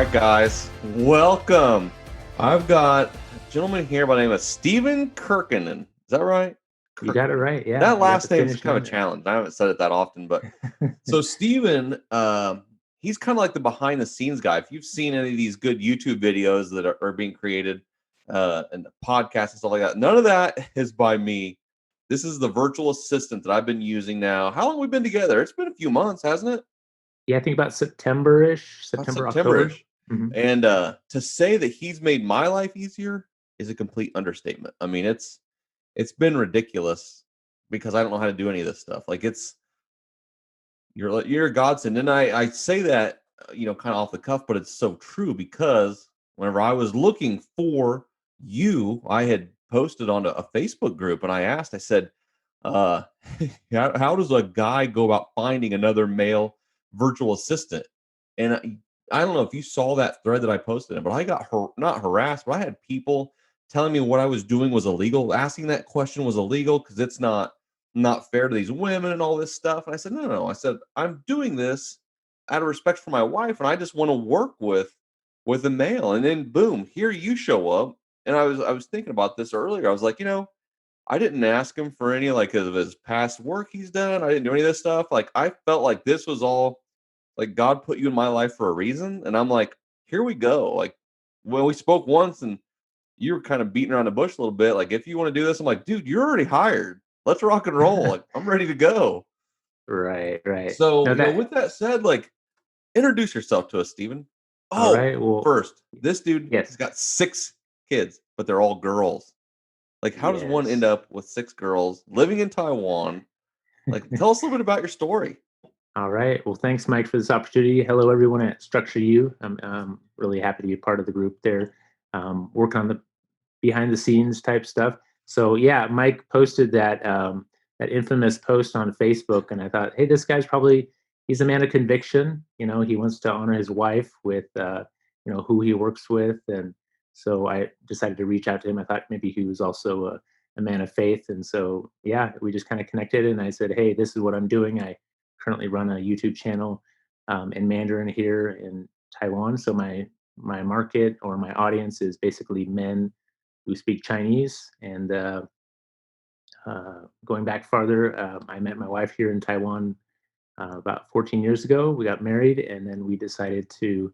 right, guys, welcome. I've got a gentleman here by the name of Stephen Kirkinen. Is that right? You got it Kirkinen. right. Yeah, That you got the last name is finish kind of line a there. challenge. I haven't said it that often, but so Stephen, he's kind of like the behind the scenes guy. If you've seen any of these good YouTube videos that are being created, and the podcasts and stuff like that, none of that is by me. This is the virtual assistant that I've been using now. How long have we been together? It's been a few months, hasn't it? Yeah, I think about September-ish, About September, October. September-ish. Mhm. And to say that he's made my life easier is a complete understatement. I mean, it's been ridiculous because I don't know how to do any of this stuff. Like you're a godsend, and I say that kind of off the cuff, but it's so true because whenever I was looking for you, I had posted on a Facebook group, and I asked, I said, uh, how does a guy go about finding another male virtual assistant? And I don't know if you saw that thread that I posted in, but I got not harassed, but I had people telling me what I was doing was illegal. Asking that question was illegal because it's not fair to these women and all this stuff. And I said, no, no, no. I said, I'm doing this out of respect for my wife, and I just want to work with a male. And then boom, here you show up. And I was thinking about this earlier. I was like, I didn't ask him for any like of his past work he's done. I didn't do any of this stuff. Like I felt like this was all like God put you in my life for a reason. And I'm like, here we go. Like when we spoke once and you were kind of beating around the bush a little bit. Like, if you want to do this, I'm like, dude, you're already hired. Let's rock and roll. Like, I'm ready to go. Right, right. So, No, that with that said, like, introduce yourself to us, Steven. all Oh, right. Well, first, this dude, he's yes, got 6 kids, but they're all girls. Like, how does one end yes. up with 6 girls living in Taiwan? Like, tell us a little bit about your story. All right. Well, thanks, Mike, for this opportunity. Hello, everyone at Structure U. I'm really happy to be a part of the group there. Work on the behind the scenes type stuff. So yeah, Mike posted that infamous post on Facebook, and I thought, hey, this guy's probably he's a man of conviction. He wants to honor his wife with who he works with, and so I decided to reach out to him. I thought maybe he was also a man of faith, and so yeah, we just kind of connected, and I said, hey, this is what I'm doing. I currently run a YouTube channel in Mandarin here in Taiwan. So my market or my audience is basically men who speak Chinese. And going back farther, I met my wife here in Taiwan about 14 years ago. We got married, and then we decided to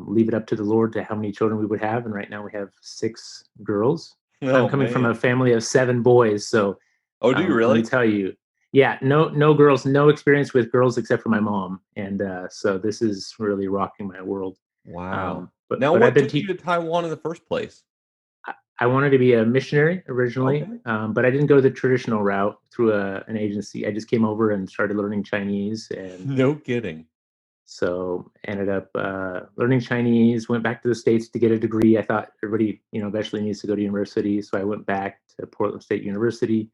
leave it up to the Lord to how many children we would have. And right now we have 6 girls. I'm Oh, coming from a man. family of 7 boys, so Oh, do you let me really? tell you, yeah, no girls, no experience with girls except for my mom, and so this is really rocking my world. Wow. But Now, but I've what been took you to Taiwan in the first place? I wanted to be a missionary originally, Okay. but I didn't go the traditional route through an agency. I just came over and started learning Chinese, and No kidding. so ended up learning Chinese. Went back to the States to get a degree. I thought everybody, eventually needs to go to university, so I went back to Portland State University.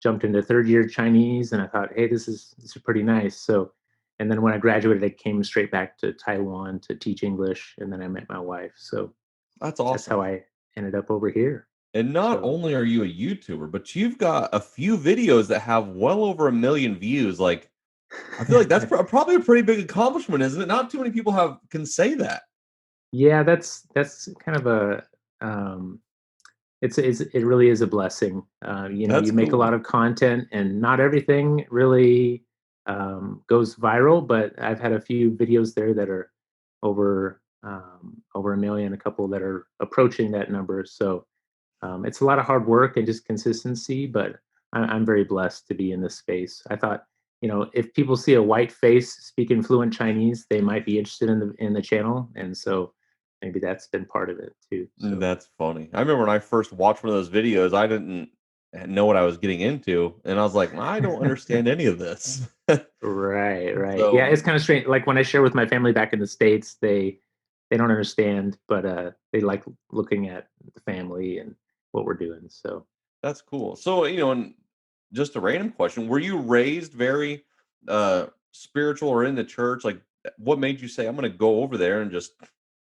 Jumped into third year Chinese, and I thought, hey, this is pretty nice. So, and then when I graduated, I came straight back to Taiwan to teach English, and then I met my wife. So That's that's awesome. how I ended up over here. And not So only are you a YouTuber, but you've got a few videos that have well over 1 million views. Like, I feel like that's probably a pretty big accomplishment, isn't it? Not too many people can say that. yeah, that's kind of a um, it really is a blessing. That's You make a lot cool. of content, and not everything really goes viral. But I've had a few videos there that are over 1 million, a couple that are approaching that number. So it's a lot of hard work and just consistency. But I'm very blessed to be in this space. I thought, if people see a white face speaking fluent Chinese, they might be interested in the channel, and so maybe that's been part of it too. So. That's funny. I remember when I first watched one of those videos, I didn't know what I was getting into, and I was like, I don't understand any of this. Right, right. Yeah, So it's kind of strange. Like when I share with my family back in the States, they don't understand, but they like looking at the family and what we're doing. So that's cool. So, and just a random question, were you raised very spiritual or in the church? Like what made you say I'm gonna go over there and just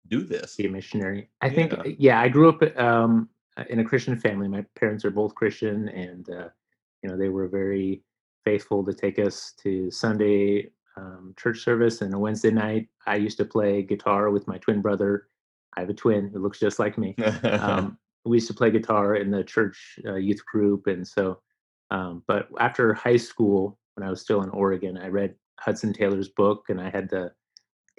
do this? be a missionary. I think, Yeah. yeah, I grew up in a Christian family. My parents are both Christian, and they were very faithful to take us to Sunday church service and a Wednesday night, I used to play guitar with my twin brother. I have a twin who looks just like me. We used to play guitar in the church youth group, and so. But after high school, when I was still in Oregon, I read Hudson Taylor's book, and I had the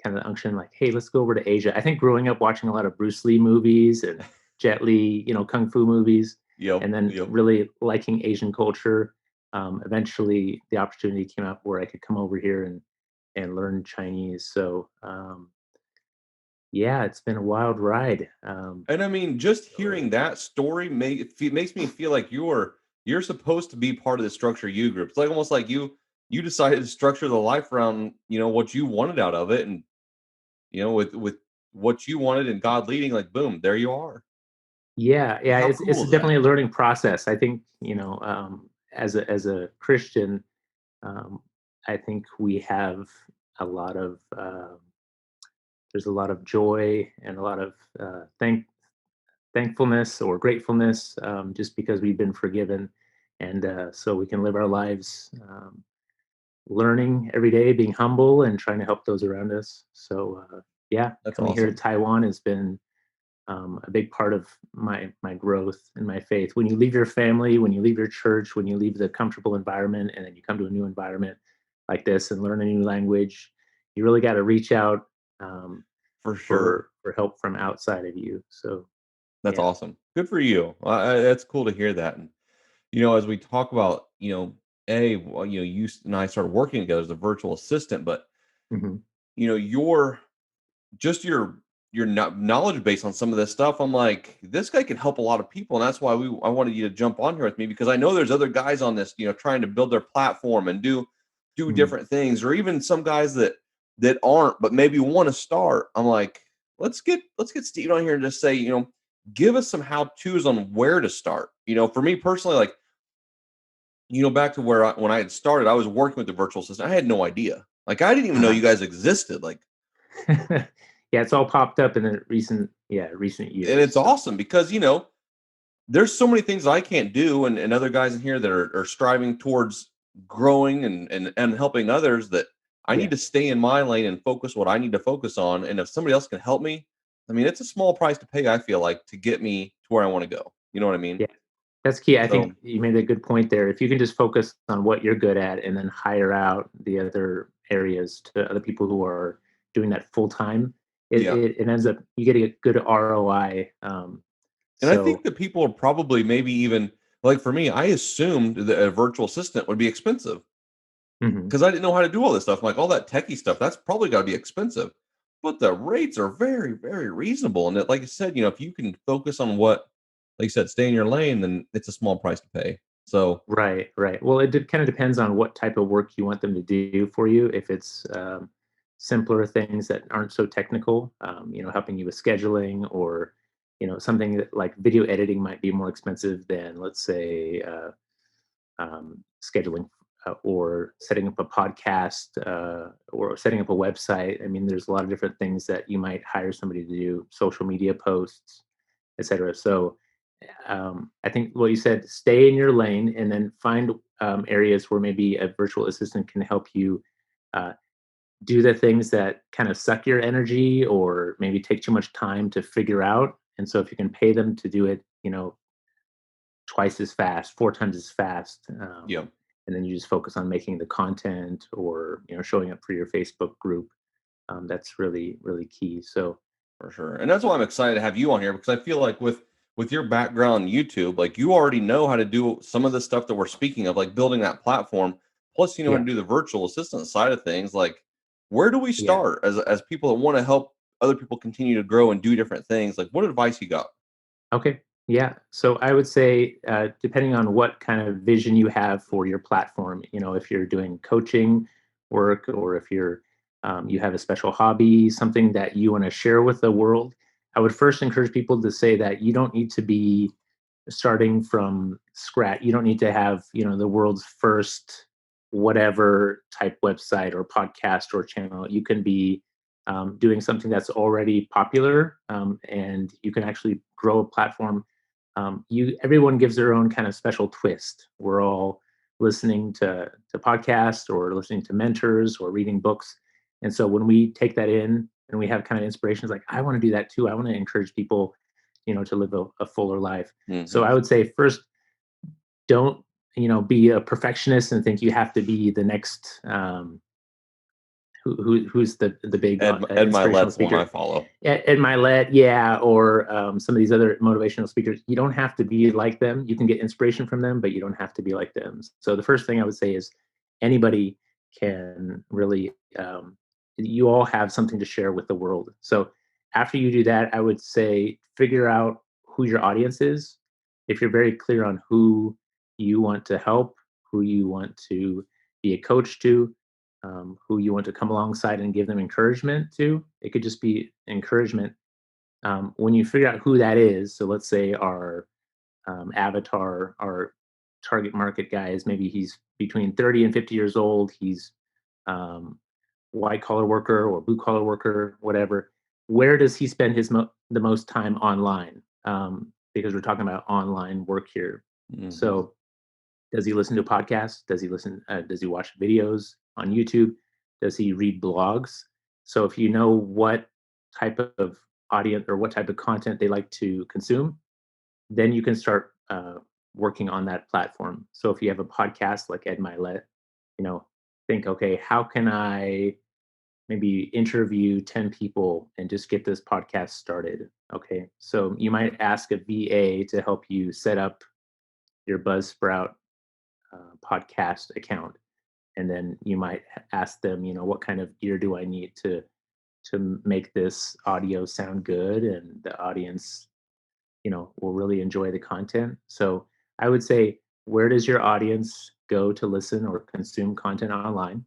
kind of unction like, hey, let's go over to Asia. I think growing up watching a lot of Bruce Lee movies and Jet Li, kung fu movies, Yep, and then yep. really liking Asian culture. Eventually, the opportunity came up where I could come over here and learn Chinese. So yeah, it's been a wild ride. And I mean, just So, hearing that story makes me feel like you're supposed to be part of the Structure U group. It's like almost like you decided to structure the life around what you wanted out of it, and with what you wanted and God leading, like boom, there you are. yeah, Like, yeah, how it's cool is that? definitely a learning process. I think as a Christian, um, I think we have a lot of there's a lot of joy and a lot of thankfulness or gratefulness, just because we've been forgiven, and so we can live our lives learning every day, being humble, and trying to help those around us. So yeah, That's coming here to awesome. Taiwan has been a big part of my growth in my faith. When you leave your family, when you leave your church, when you leave the comfortable environment, and then you come to a new environment like this and learn a new language, you really got to reach out um, For sure. for help from outside of you. So That's yeah. awesome. Good for you. That's cool to hear that. And as we talk about, you and I started working together as a virtual assistant, but Hmm. your just your knowledge base on some of this stuff. I'm like, this guy can help a lot of people, and that's why I wanted you to jump on here with me, because I know there's other guys on this, trying to build their platform and do Hmm. different things, or even some guys that aren't, but maybe want to start. I'm like, let's get Steve on here and just say, give us some how tos on where to start. For me personally, like, back to when I had started, I was working with the virtual assistant. I had no idea. Like, I didn't even know Uh-huh. you guys existed. Like, Yeah, it's all popped up in the recent and years. it's So awesome because there's so many things I can't do, and other guys in here that are striving towards growing and helping others, that I need yeah, to stay in my lane and focus what I need to focus on. And if somebody else can help me, I mean, it's a small price to pay, I feel like, to get me to where I want to go. You know what I mean? yeah, that's key. I think So you made a good point there. If you can just focus on what you're good at and then hire out the other areas to other people who are doing that full time, yeah. it ends up you getting a good ROI. And I So think that people are probably maybe even like, for me, I assumed that a virtual assistant would be expensive mhm. because I didn't know how to do all this stuff. I'm like, all that techie stuff, that's probably got to be expensive. But the rates are very, very reasonable. And like I said, if you can focus on like you said, stay in your lane, then it's a small price to pay. So Right, right. Well, kind of depends on what type of work you want them to do for you. If it's simpler things that aren't so technical, helping you with scheduling, or something that like video editing might be more expensive than, let's say, scheduling or setting up a podcast or setting up a website. I mean, there's a lot of different things that you might hire somebody to do, social media posts, etc. So I think what you said, stay in your lane and then find areas where maybe a virtual assistant can help you uh, do the things that kind of suck your energy or maybe take too much time to figure out. And so if you can pay them to do it, twice as fast, four times as fast, yeah, and then you just focus on making the content or showing up for your Facebook group. That's really really key. So for sure. And that's why I'm excited to have you on here, because I feel like with your background in YouTube, like, you already know how to do some of the stuff that we're speaking of, like building that platform. Plus, you know how yeah, to do the virtual assistant side of things. Like, where do we yeah. start as people that want to help other people continue to grow and do different things? Like, what advice you got? Okay. Yeah. So I would say, depending on what kind of vision you have for your platform, if you're doing coaching work or if you have a special hobby, something that you want to share with the world, I would first encourage people to say that you don't need to be starting from scratch. You don't need to have, the world's first whatever type website or podcast or channel. You can be doing something that's already popular, and you can actually grow a platform. Everyone gives their own kind of special twist. listening to podcasts or listening to mentors or reading books. And so when we take that in and we have kind of inspirations like, I want to do that too. I want to encourage people, to live a fuller life. So Hmm. I would say first, don't, be a perfectionist and think you have to be the next who's the big Ed inspirational Milet's one I speaker. follow. Ed Milet, yeah, or some of these other motivational speakers. You don't have to be like them. You can get inspiration from them, but you don't have to be like them. So the first thing I would say is anybody can really. You all have something to share with the world. So after you do that, I would say figure out who your audience is. If you're very clear on who you want to help, who you want to be a coach to, who you want to come alongside and give them encouragement to. It could just be encouragement. When you figure out who that is, so let's say our avatar, our target market guy is maybe he's between 30 and 50 years old. He's um, white collar worker or blue collar worker, whatever. Where does he spend the most time online? Because we're talking about online work here. Hmm. So does he listen to podcasts? Does he watch videos on YouTube? Does he read blogs? So if you know what type of audience or what type of content they like to consume, then you can start working on that platform. So if you have a podcast like Ed Milet, think, okay, how can I maybe interview 10 people and just get this podcast started? Okay, so you might ask a VA to help you set up your Buzzsprout podcast account, and then you might ask them, what kind of gear do I need to make this audio sound good and the audience, will really enjoy the content. So I would say, where does your audience go to listen or consume content online?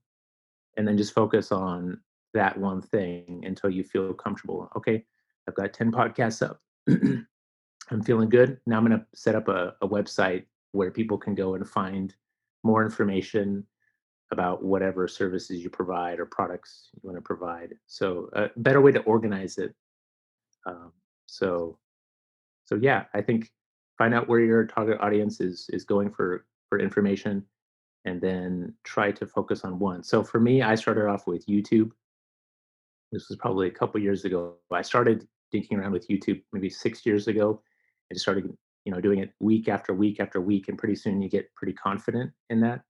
And then just focus on that one thing until you feel comfortable. Okay, I've got 10 podcasts up. I'm feeling good. Now I'm going to set up a website where people can go and find more information about whatever services you provide or products you want to provide. So a better way to organize it. Um, so yeah, I think find out where your target audience is going for information, and then try to focus on one. So for me, I started off with YouTube. This was probably a couple years ago. I started dinking around with YouTube maybe 6 years ago. I just started, doing it week after week after week, and pretty soon you get pretty confident in that.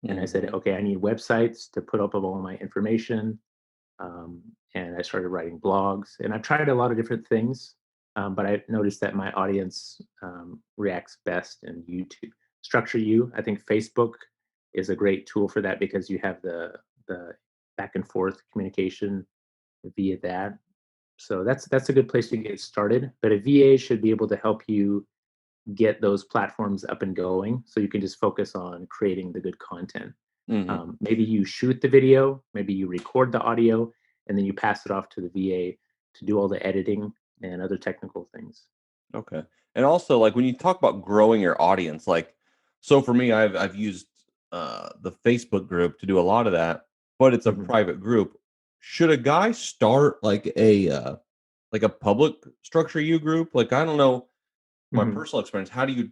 And I said, Hmm. okay, I need websites to put up all my information. Um, and I started writing blogs, and I've tried a lot of different things, but I noticed that my audience reacts best in YouTube. Structure U, I think Facebook is a great tool for that because you have the back and forth communication via that. So that's a good place to get started. But a VA should be able to help you get those platforms up and going, so you can just focus on creating the good content. Hmm. Maybe you shoot the video, maybe you record the audio, and then you pass it off to the VA to do all the editing and other technical things. Okay. And also, like when you talk about growing your audience, like, so for me, I've used the Facebook group to do a lot of that, but it's a Hmm. private group. Should a guy start like a public structure U group? Like, I don't know, my Hmm. personal experience. How do you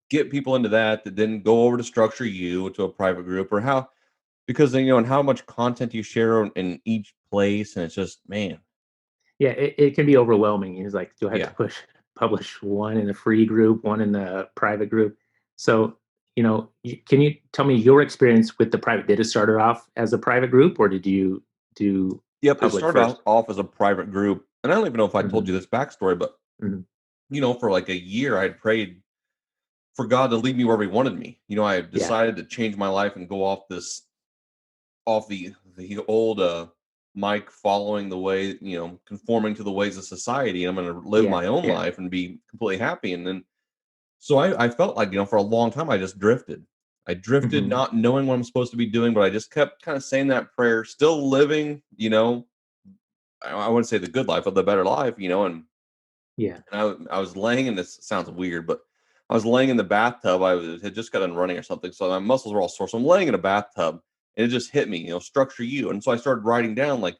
get people into that then go over to structure U to a private group, or how? Because then and how much content you share in each place, and it's just man, Yeah, it can be overwhelming. He's like, do I have to yeah. publish one in the free group, one in the private group? So, can you tell me your experience with the private? Did it start off as a private group, or did you do Yep, it public started first? off as a private group, and I don't even know if I told Hmm. you this backstory, but Hmm. for like a year, I'd prayed for God to lead me wherever He wanted me. I had Yeah, decided to change my life and go off the old Mike, following the way, conforming to the ways of society. I'm going to live yeah, my own yeah. life and be completely happy. And then, so I felt like for a long time I just drifted. I drifted, Hmm. not knowing what I'm supposed to be doing, but I just kept kind of saying that prayer, still living, I wouldn't say the good life, but the better life, Yeah. and I was laying in this sounds weird, but I was laying in the bathtub. Had just got done running or something, so my muscles were all sore. So I'm laying in a bathtub, and it just hit me, structure you. And so I started writing down like,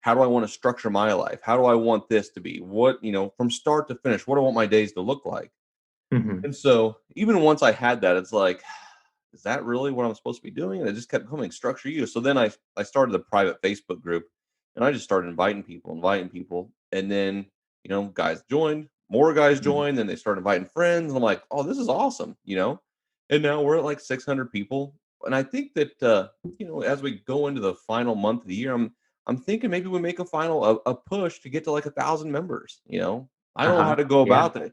how do I want to structure my life? How do I want this to be? What from start to finish? What do I want my days to look like? Hmm. And so even once I had that, it's like is that really what I'm supposed to be doing? And it just kept coming, Structure You. So then I started a private Facebook group, and I just started inviting people. And then, guys joined, more guys Mhm. joined, then they started inviting friends. And I'm like, oh, this is awesome. And now we're at like 600 people. And I think that, as we go into the final month of the year, I'm thinking maybe we make a push to get to like 1,000 members. I don't know how Uh-huh. to go Yeah. about that.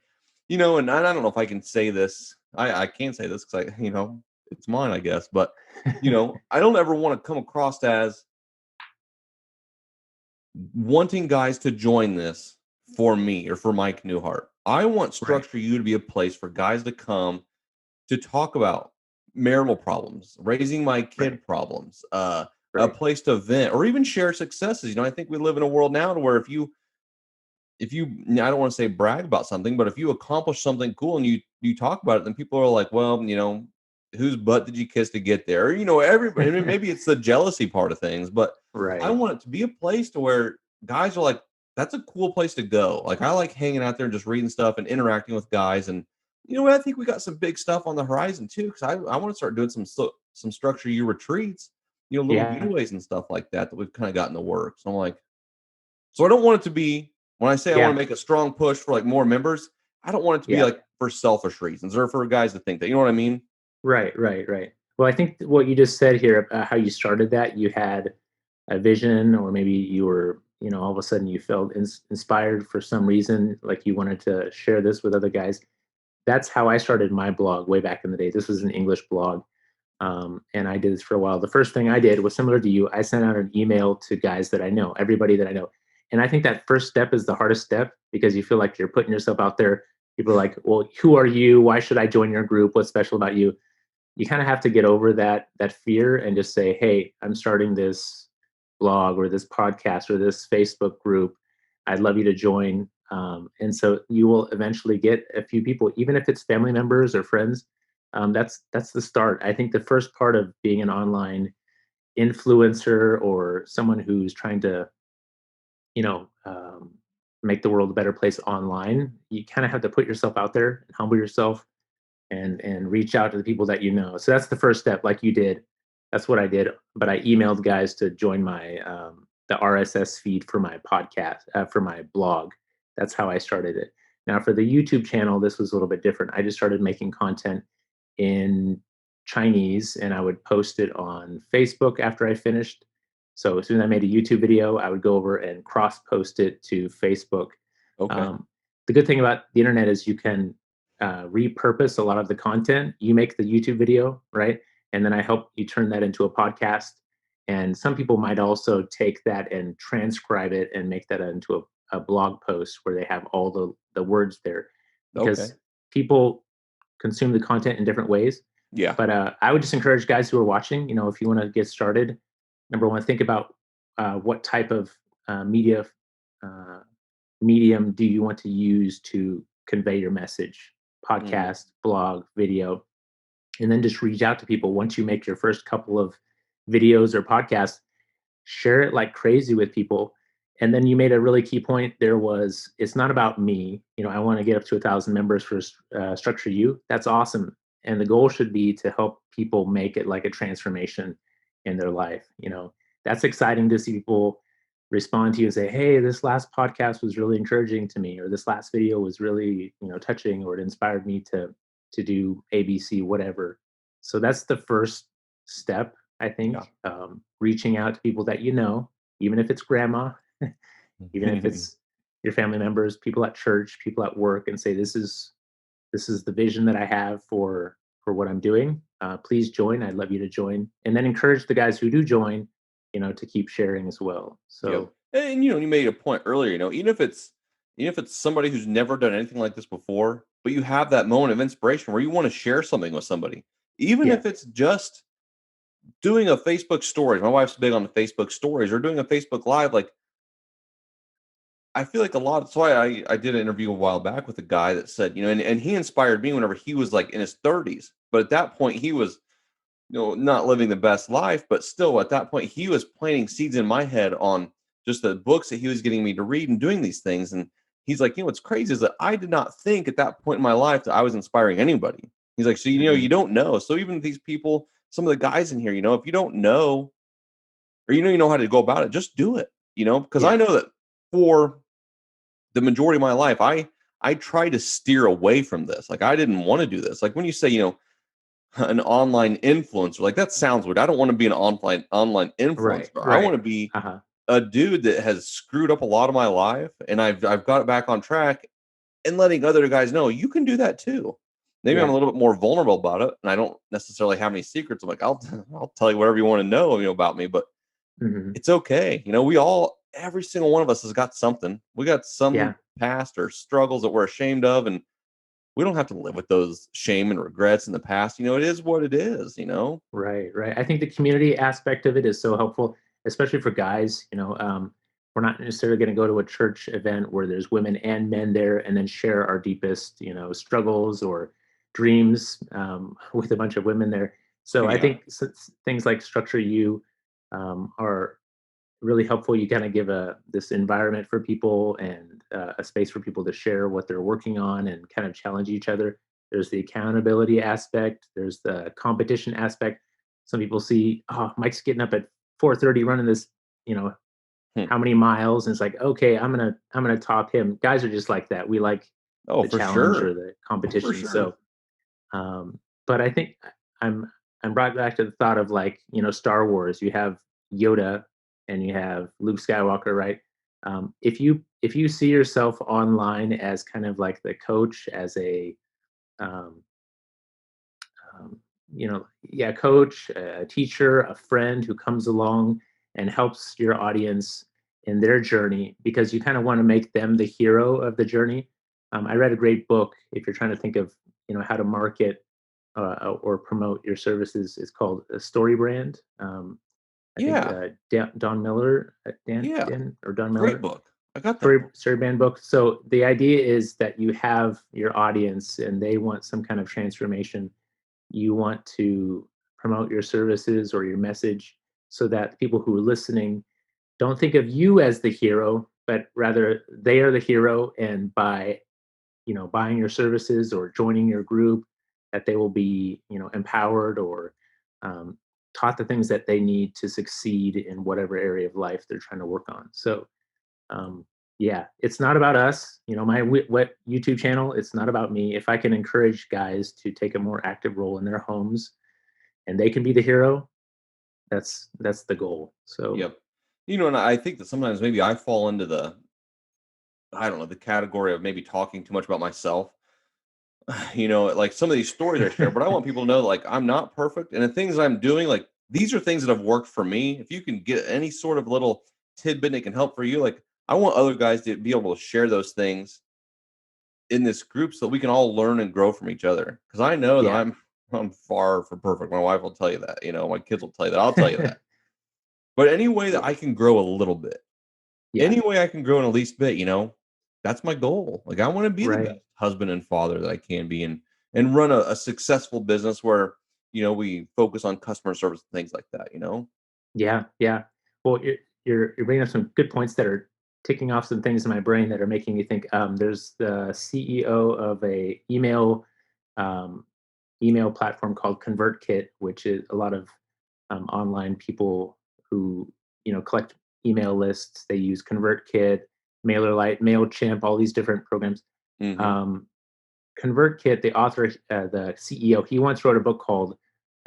And I don't know if I can say this. I can't say this because it's mine, I guess. But I don't ever want to come across as wanting guys to join this for me or for Mike Newhart. I want Right. Structure You to be a place for guys to come to talk about marital problems, raising my Right. kid problems, a Right. place to vent or even share successes. I think we live in a world now to where if you I don't want to say brag about something, but if you accomplish something cool and you talk about it, then people are like, well, whose butt did you kiss to get there? Everybody. I mean, maybe it's the jealousy part of things, but I Right. want it to be a place to where guys are like, that's a cool place to go. Like I like hanging out there and just reading stuff and interacting with guys. And you know what? I think we got some big stuff on the horizon too, because I want to start doing some Structure You retreats, little Yeah. getaways and stuff like that we've kind of got in the works. I'm like, so I don't want it to be when I say I want Yeah. to make a strong push for like more members, I don't want it to be Yeah. like for selfish reasons or for guys to think that, you know what I mean? Right. Right. Right. Well, I think what you just said here, how you started that, you had a vision, or maybe you were, all of a sudden you felt inspired for some reason, like you wanted to share this with other guys. That's how I started my blog way back in the day. This was an English blog. And I did this for a while. The first thing I did was similar to you. I sent out an email to guys that I know, everybody that I know. And I think that first step is the hardest step because you feel like you're putting yourself out there. People are like, well, who are you? Why should I join your group? What's special about you? You kind of have to get over that fear and just say, hey, I'm starting this blog or this podcast or this Facebook group. I'd love you to join. And so you will eventually get a few people, even if it's family members or friends. That's the start. I think the first part of being an online influencer or someone who's trying to, you know, um, make the world a better place online, you kind of have to put yourself out there and humble yourself and reach out to the people that you know. So that's the first step, like you did. That's what I did. But I emailed guys to join my the RSS feed for my podcast for my blog. That's how I started it. Now for the YouTube channel, this was a little bit different. I just started making content in Chinese, and I would post it on Facebook after I finished. So as soon as I made a YouTube video, I would go over and cross post it to Facebook. Okay. Um, the good thing about the internet is you can repurpose a lot of the content. You make the YouTube video, right? And then I help you turn that into a podcast. And some people might also take that and transcribe it and make that into a blog post where they have all the words there Okay. because people consume the content in different ways. Yeah. But I would just encourage guys who are watching, if you want to get started, number one, think about what type of media uh, medium do you want to use to convey your message? Mhm. Podcast, blog, video, and then just reach out to people once you make your first couple of videos or podcasts. Share it like crazy with people. And then you made a really key point. There was, it's not about me. I want to get up to 1,000 members for Structure You. That's awesome. And the goal should be to help people make it like a transformation in their life. That's exciting to see people respond to you and say, hey, this last podcast was really encouraging to me, or this last video was really, touching, or it inspired me to do ABC, whatever. So that's the first step, I Yeah. think. Reaching out to people that you know, even if it's grandma, even if it's your family members, people at church, people at work, and say, this is the vision that I have for what I'm doing. Please join. I'd love you to join, and then encourage the guys who do join, to keep sharing as well. Yep. So And you made a point earlier, even if it's somebody who's never done anything like this before, but you have that moment of inspiration where you want to share something with somebody, even yeah, if it's just doing a Facebook stories. My wife's big on the Facebook stories or doing a Facebook live. Like I feel like a lot. That's why I did an interview a while back with a guy that said, and he inspired me whenever he was like in his 30s. But at that point, he was, not living the best life, but still at that point, he was planting seeds in my head on just the books that he was getting me to read and doing these things. And he's like, what's crazy is that I did not think at that point in my life that I was inspiring anybody. He's like, so Mhm. you don't know. So even these people, some of the guys in here, if you don't know, or you know how to go about it, just do it. Because I Yeah. know that for the majority of my life, I try to steer away from this. Like I didn't want to do this. Like when you say, an online influencer, like that sounds weird. I don't want to be an online Right. influencer. I want Right. to be Uh-huh. a dude that has screwed up a lot of my life, and I've got it back on track, and letting other guys know you can do that too. Maybe I'm a Yeah. little bit more vulnerable about it, and I don't necessarily have any secrets. I'm like, I'll tell you whatever you want to know, about me, but Mhm. it's okay. We all, every single one of us has got something. We got some Yeah. past or struggles that we're ashamed of, and we don't have to live with those shame and regrets in the past. It is what it is. Right, right. I think the community aspect of it is so helpful, especially for guys. We're not necessarily going to go to a church event where there's women and men there and then share our deepest, struggles or dreams with a bunch of women there. So I Yeah. think things like Structure You are really helpful. You kind of give this environment for people and a space for people to share what they're working on and kind of challenge each other. There's the accountability aspect. There's the competition aspect. Some people see, oh, Mike's getting up at 4:30 running this, you know, Hmm. how many miles, and it's like, okay, I'm gonna top him. Guys are just like that. We like Oh, the for challenge or sure. the For competition. sure. So but I think I'm I'm brought back to the thought of like Star Wars. You have Yoda and you have Luke Skywalker, right? If you see yourself online as kind of like the coach, as a um, yeah, coach, a teacher, a friend who comes along and helps your audience in their journey because you kind of want to make them the hero of the journey. I read a great book if you're trying to think of how to market or promote your services. It's called a Story Brand. I think Yeah. Don Miller, Yeah. Dan or Don Great Miller, book. I got that story band book. So the idea is that you have your audience and they want some kind of transformation. You want to promote your services or your message so that people who are listening don't think of you as the hero, but rather they are the hero. And by buying your services or joining your group, that they will be empowered or um, taught the things that they need to succeed in whatever area of life they're trying to work on. So um, yeah, it's not about us. My what YouTube channel. It's not about me. If I can encourage guys to take a more active role in their homes and they can be the hero, that's the goal. So Yep. And I think that sometimes maybe I fall into I don't know, the category of maybe talking too much about myself. Like some of these stories I share, but I want people to know, like, I'm not perfect. And the things I'm doing, like, these are things that have worked for me. If you can get any sort of little tidbit that can help for you, like, I want other guys to be able to share those things in this group so that we can all learn and grow from each other. Because I know that yeah, I'm far from perfect. My wife will tell you that. My kids will tell you that. I'll tell you that. But any way that yeah, I can grow a little bit, yeah, any way I can grow in at least bit, that's my goal. Like I want to be the right. best husband and father that I can be, and run a successful business where we focus on customer service and things like that. Yeah, yeah. Well, you're bringing up some good points that are ticking off some things in my brain that are making me think. There's the CEO of a um, email platform called ConvertKit, which is a lot of online people who collect email lists. They use ConvertKit, MailerLite, Mailchimp, all these different programs. Hmm. Um, ConvertKit, the author, the CEO, he once wrote a book called,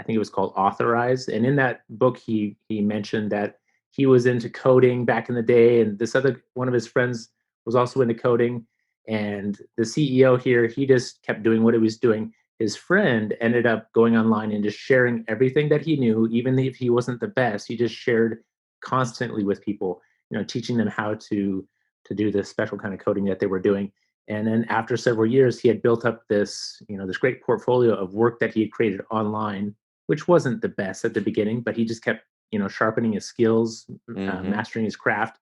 I think it was called Authorize, and in that book, he mentioned that he was into coding back in the day, and this other one of his friends was also into coding, and the CEO here, he just kept doing what he was doing. His friend ended up going online and just sharing everything that he knew, even if he wasn't the best. He just shared constantly with people, teaching them how to do this special kind of coding that they were doing. And then after several years, he had built up this great portfolio of work that he had created online, which wasn't the best at the beginning, but he just kept, sharpening his skills, Hmm. mastering his craft.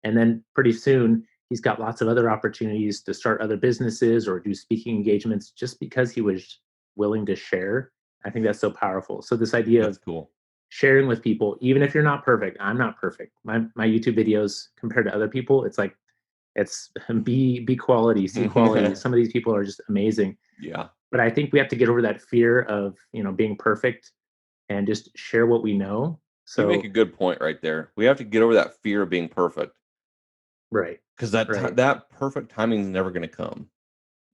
And then pretty soon, he's got lots of other opportunities to start other businesses or do speaking engagements just because he was willing to share. I think that's so powerful. So this idea That's of cool. sharing with people, even if you're not perfect, I'm not perfect. My YouTube videos compared to other people, it's like it's B quality, C quality. Some of these people are just amazing. Yeah. but I think we have to get over that fear of, being perfect and just share what we know. You make a So, good point right there. We have to get over that fear of being perfect right, because right, that perfect timing is never going to come.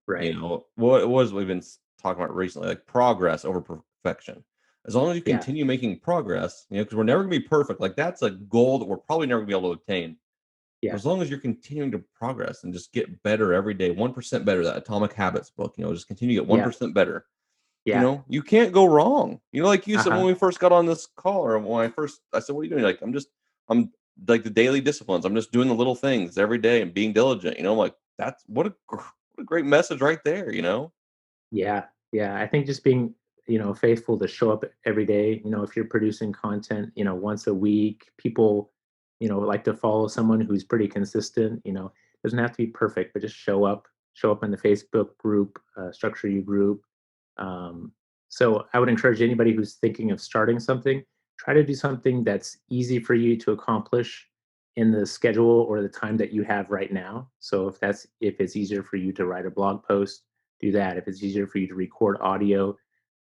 You right. know what it was we've been talking about recently, like progress over perfection. As long as you Yeah, continue making progress, because we're never going to be perfect. Like that's a goal that we're probably never going to be able to attain. But yeah, as long as you're continuing to progress and just get better every day, 1% better. That Atomic Habits book, just continue to get yeah, 1% better. yeah. You can't go wrong. Like you said when Uh-huh. we first got on this call, or when I said, "What are you doing?" Like, I'm like the daily disciplines. I'm just doing the little things every day and being diligent. I'm like, that's what a great message right there. Yeah, yeah. I think just being, faithful to show up every day. If you're producing content, once a week, people, like to follow someone who's pretty consistent. Doesn't have to be perfect, but just show up. Show up in the Facebook group, Structure You group. Um, so I would encourage anybody who's thinking of starting something, try to do something that's easy for you to accomplish in the schedule or the time that you have right now. So if it's easier for you to write a blog post, do that. If it's easier for you to record audio,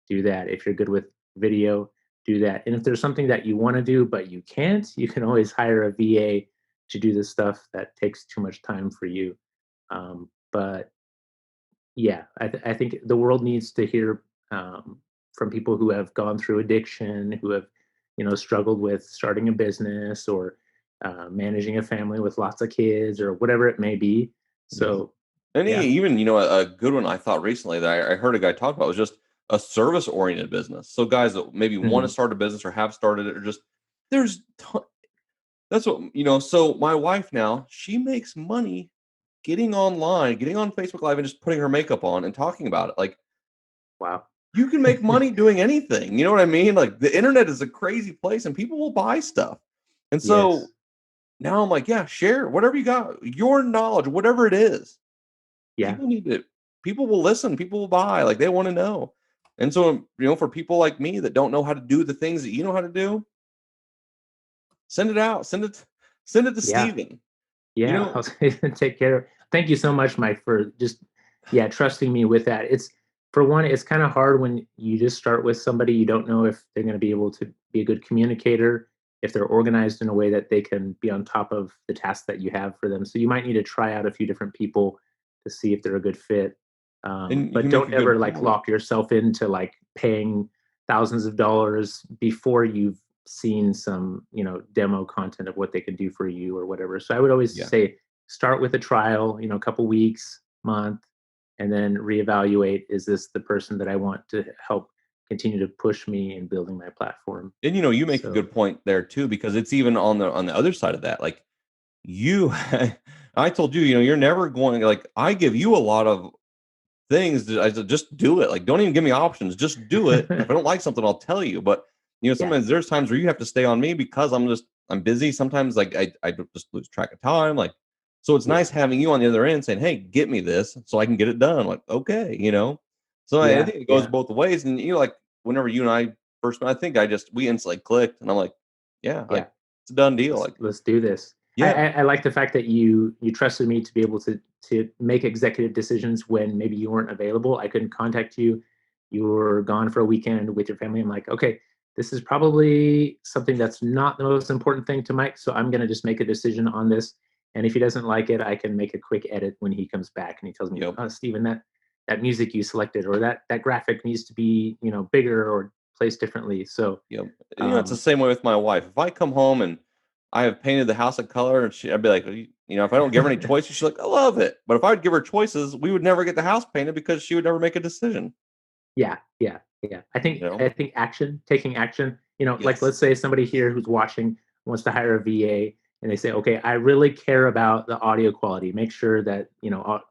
do that. If you're good with video, do that. And if there's something that you want to do but you can't, you can always hire a VA to do the stuff that takes too much time for you. But yeah, I think the world needs to hear from people who have gone through addiction, who have, struggled with starting a business or managing a family with lots of kids or whatever it may be. Yeah. So, And yeah. even, a good one I thought recently that I heard a guy talk about was just a service oriented business. So guys that maybe want to Mhm. start a business or have started it, or just there's that's what so my wife now, she makes money getting online, getting on Facebook Live and just putting her makeup on and talking about it. Like Wow. you can make money doing anything. You know what I mean? Like the internet is a crazy place and people will buy stuff. And so Yes. now I'm like, yeah, share whatever you got, your knowledge, whatever it is. Yeah. People need to people will listen, people will buy, like they want to know. And so, for people like me that don't know how to do the things that you know how to do, send it out, send it to Yeah. Steven. You Yeah. know, I'll take care. Thank you so much, Mike, for just yeah, trusting me with that. It's for one, it's kind of hard when you just start with somebody you don't know if they're going to be able to be a good communicator, if they're organized in a way that they can be on top of the tasks that you have for them. So you might need to try out a few different people to see if they're a good fit. and But you make a don't good ever like point. lock yourself into like paying thousands of dollars before you've seen some demo content of what they can do for you or whatever. So I would always Yeah. say start with a trial, a couple weeks, month, and then reevaluate, is this the person that I want to help continue to push me in building my platform? And you make a So good point there too, because it's even on the other side of that. Like you I told you, you're never going like I give you a lot of things that I said, just do it. Like, don't even give me options. Just do it. And if I don't like something, I'll tell you. But yeah, sometimes there's times where you have to stay on me because I'm busy. Sometimes like I just lose track of time. Like, so it's yeah, nice having you on the other end saying, "Hey, get me this so I can get it done." Like, okay. So I yeah, think it goes yeah, both ways. And like whenever you and I first met, I think we instantly clicked, and I'm like, yeah, like yeah. it's a done deal. let's Like, let's do this. yeah, I like the fact that you trusted me to be able to make executive decisions when maybe you weren't available. I couldn't contact you. You were gone for a weekend with your family. I'm like, okay, this is probably something that's not the most important thing to Mike, so I'm gonna just make a decision on this. And if he doesn't like it, I can make a quick edit when he comes back and he tells me, yep, "Oh, Steven, that music you selected or that graphic needs to be bigger or placed differently." So yep. And it's the um, same way with my wife. If I come home and I have painted the house a color, and I'd be like, if I don't give her any choices, she's like, I love it. But if I'd give her choices, we would never get the house painted because she would never make a decision. yeah, yeah, yeah. I You think know? I think taking action. Like Yes. let's say somebody here who's watching wants to hire a VA, and they say, okay, I really care about the audio quality. Make sure that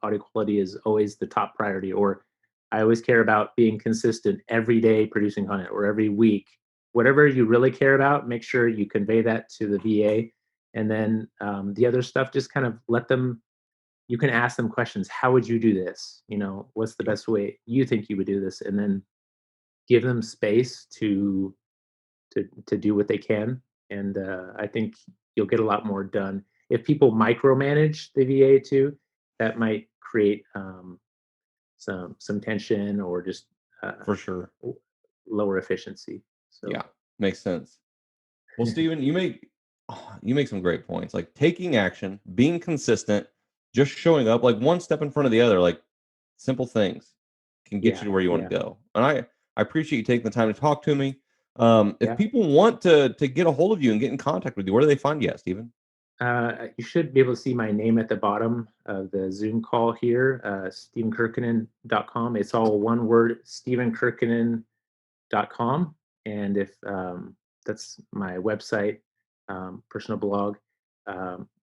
audio quality is always the top priority. Or I always care about being consistent every day producing content or every week. Whatever you really care about, make sure you convey that to the VA, and then the other stuff, just kind of let them. You can ask them questions. How would you do this? What's the Yep. best way you think you would do this? And then give them space to do what they can, and I think you'll get a lot more done. If people micromanage the VA too, that might create some tension or just For sure. lower efficiency. So Yeah, makes sense. Well, Steven, you make some great points. Like taking action, being consistent, just showing up, like one step in front of the other, like simple things can get you yeah, to where you want yeah, to go. And I appreciate you taking the time to talk to me. If yeah. people want to get a hold of you and get in contact with you, where do they find you at, Steven? You should be able to see my name at the bottom of the Zoom call here, StephenKirkinen.com. It's all one word, StephenKirkinen.com. And if that's my website, personal blog,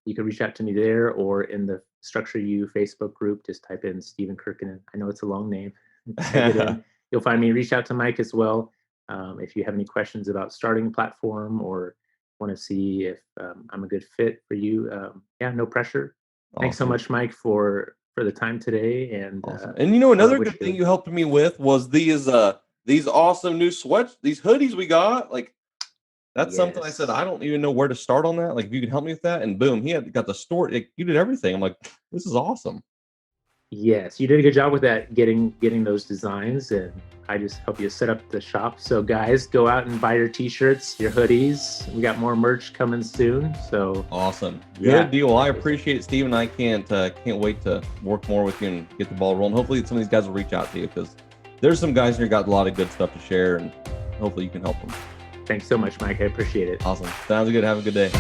you can reach out to me there or in the Structure U Facebook group. Just type in Stephen Kirkinen. I know it's a long name. Type it in. You'll find me. Reach out to Mike as well if you have any questions about starting a platform or want to see if I'm a good fit for you. Yeah, no pressure. Thanks so Awesome. much, Mike, for the time today. And Awesome. And I another wish good thing you. you helped me with was these awesome new sweats, these hoodies we got. Like that's something I said Yes. I don't even know where to start on that. Like if you could help me with that, and boom, he had got the store. You did everything. I'm like, this is awesome. Yes, you did a good job with that, getting those designs, and I just help you set up the shop. So guys, go out and buy your t-shirts, your hoodies. We got more merch coming soon. So Awesome. yeah, Good deal. Well, I appreciate it, Steven. I can't wait to work more with you and get the ball rolling. Hopefully some of these guys will reach out to you because there's some guys here got a lot of good stuff to share, and hopefully you can help them. thanks so much, Mike. I appreciate it. Awesome. Sounds good. Have a good day.